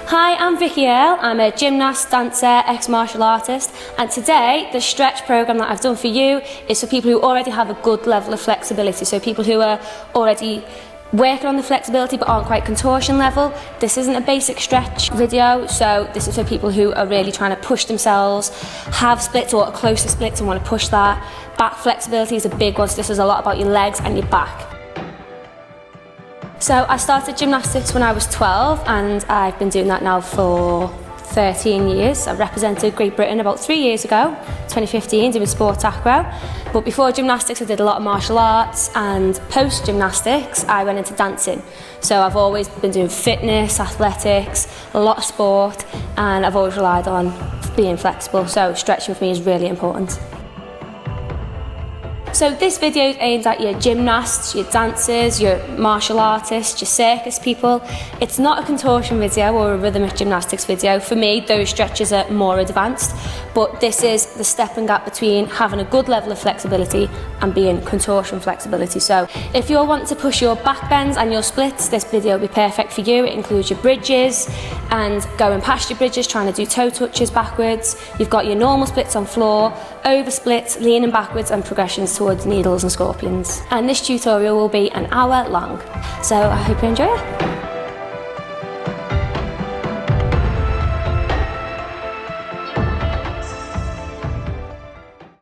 Hi, I'm Vicky Earle. I'm a gymnast, dancer, ex-martial artist, and today the stretch program that I've done for you is for people who already have a good level of flexibility, so people who are already working on the flexibility but aren't quite contortion level. This isn't a basic stretch video, so this is for people who are really trying to push themselves, have splits or are close to splits and want to push that. Back flexibility is a big one, so this is a lot about your legs and your back. So I started gymnastics when I was 12 and I've been doing that now for 13 years. I represented Great Britain about 3 years ago, 2015, doing sports acro. But before gymnastics I did a lot of martial arts, and post gymnastics I went into dancing. So I've always been doing fitness, athletics, a lot of sport, and I've always relied on being flexible, so stretching for me is really important. So this video is aimed at your gymnasts, your dancers, your martial artists, your circus people. It's not a contortion video or a rhythmic gymnastics video. For me, those stretches are more advanced, but this is the step and gap between having a good level of flexibility and being contortion flexibility. So if you're wanting to push your back bends and your splits, this video will be perfect for you. It includes your bridges and going past your bridges, trying to do toe touches backwards. You've got your normal splits on floor, over splits, leaning backwards, and progressions towards needles and scorpions. And this tutorial will be an hour long, so I hope you enjoy it.